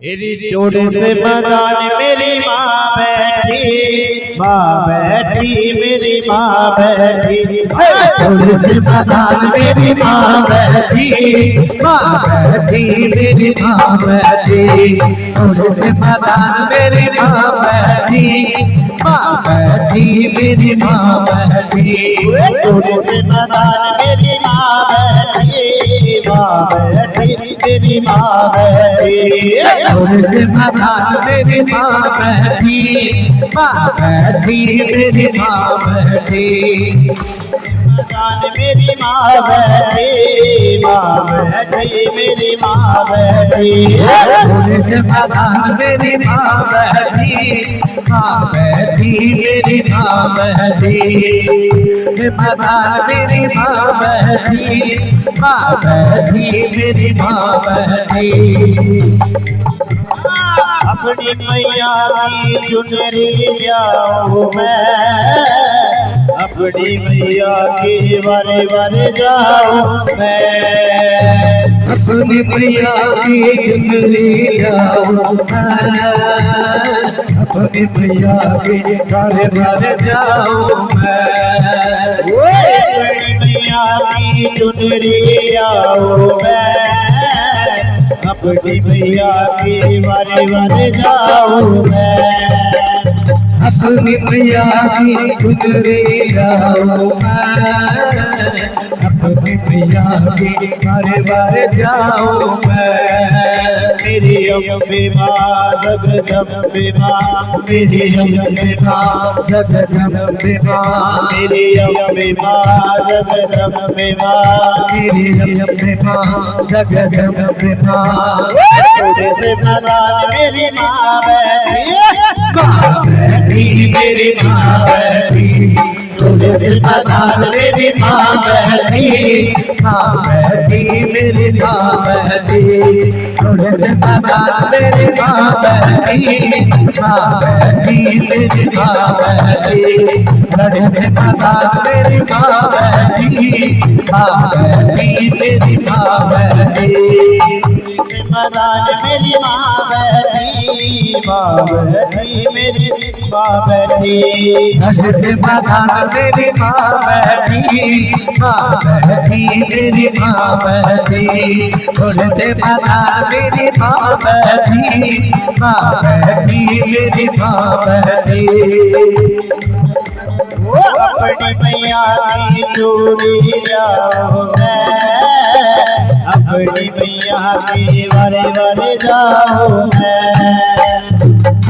मेरी जोड़े से मैदान मेरी माँ बैठी, मेरी माँ बैठी। जोड़े से मैदान मेरी माँ बैठी, मेरी माँ बैठी। जोड़े से मैदान मेरी माँ बैठी, मेरी माँ बैठी। जोड़े से मैदान मेरी माँ बैठी, मेरी माँ बैठी। जोड़े से मैदान मेरी माँ बैठी, मेरी माँ बैठी। मैदान मेरी माँ बैठी, मेरी माँ बैठी। जोड़े से मैदान मेरी माँ बैठी, मेरी माँ बैठी। मैदान मेरी माँ बैठी, मेरी माँ बैठी। अपनी मैया की चुनरी जाऊं मैं, अपनी मैया की वारे वारे जाऊं मैं। अपनी मैया की चुनरी जाऊं मैं, अपनी मैया की वारे वारे जाऊं मैं। अपनी मैया की चुनरी जाऊं मैं, अपनी मैया की वारे वारे जाऊं मैं। अपनी मैया की चुनरी जाऊं मैं, अपनी मैया की वारे वारे जाऊं मैं। मेरी अम्बे माँ जगदम्बे माँ, मेरी अम्बे माँ जगदम्बे माँ, मेरी अम्बे माँ जगदम्बे माँ, मेरी अम्बे माँ जगदम्बे माँ। जोड़े से मैदान मेरी माँ बैठी, मेरी माँ बैठी। जोड़े से मैदान मेरी माँ बैठी, मेरी माँ बैठी। जोड़े से मैदान मेरी माँ बैठी, मेरी माँ बैठी। जोड़े से मैदान मेरी माँ बैठी, मेरी माँ बैठी। मैदान मेरी माँ बैठी, मेरी माँ बैठी। मैदान मेरी माँ बैठी, मेरी माँ बैठी। थोड़े से मैदान मेरी माँ बैठी, मेरी माँ बैठी। अपनी मैया की चोरी जाऊं मैं, अपनी मैया की वारे वारे जाऊं मैं।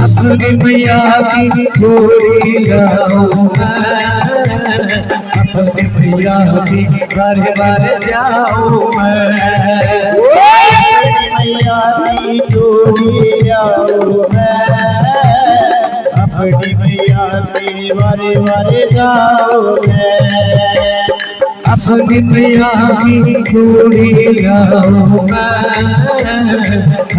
अपनी मैया की चोरी जाऊं मैं, अपनी मैया की वारे वारे जाऊं मैं। अपनी मैया की चोरी जाऊं मैं, अपनी मैया की वारे वारे जाऊं मैं। अपनी मैया की चोरी जाऊं मैं,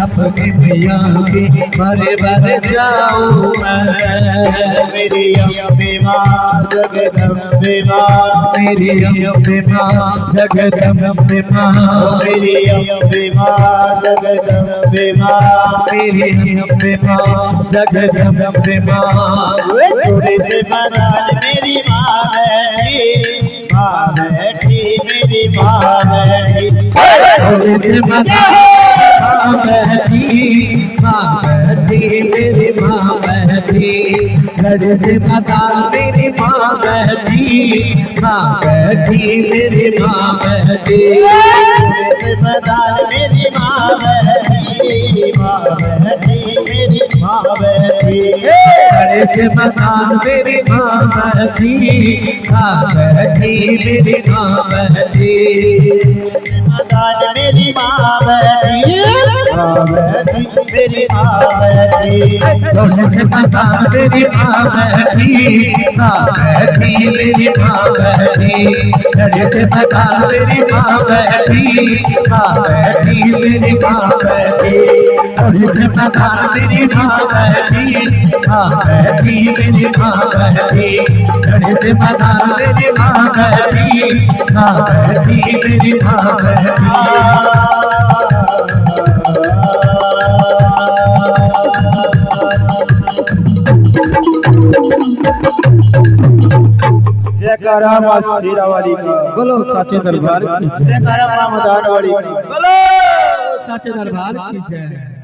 अपनी मैया की वारे वारे जाऊं मैं। मेरी अम्बे माँ जगदम्बे माँ, मेरी अम्बे माँ जगदम्बे माँ, मेरी अम्बे माँ जगदम्बे माँ, मेरी अम्बे माँ जगदम्बे माँ। जोड़े से मैदान मेरी माँ बैठी, मेरी माँ बैठी। जोड़े से मैदान बैठी, मेरी माँ बैठी। जोड़े से मैदान मेरी माँ बैठी, मेरी माँ बैठी। जोड़े से मैदान मेरी माँ बैठी, मेरी माँ बैठी। जोड़े से मैदान मेरी माँ बैठी, मेरी माँ बैठी। मैदान मेरी माँ बैठी, मेरी माँ बैठी। जोड़े से मैदान मेरी माँ बैठी, मेरी माँ बैठी। जोड़े से मैदान मेरी माँ बैठी, मेरी माँ बैठी। जोड़े से मैदान मेरी माँ बैठी, मेरी माँ बैठी। जोड़े से मैदान मेरी माँ बैठी, मेरी माँ बैठी। जयकारा मां शेरा वाली का, बोलो साचे दरबार की जय। जयकारा मां मदान वाली का, बोलो साचे दरबार की जय।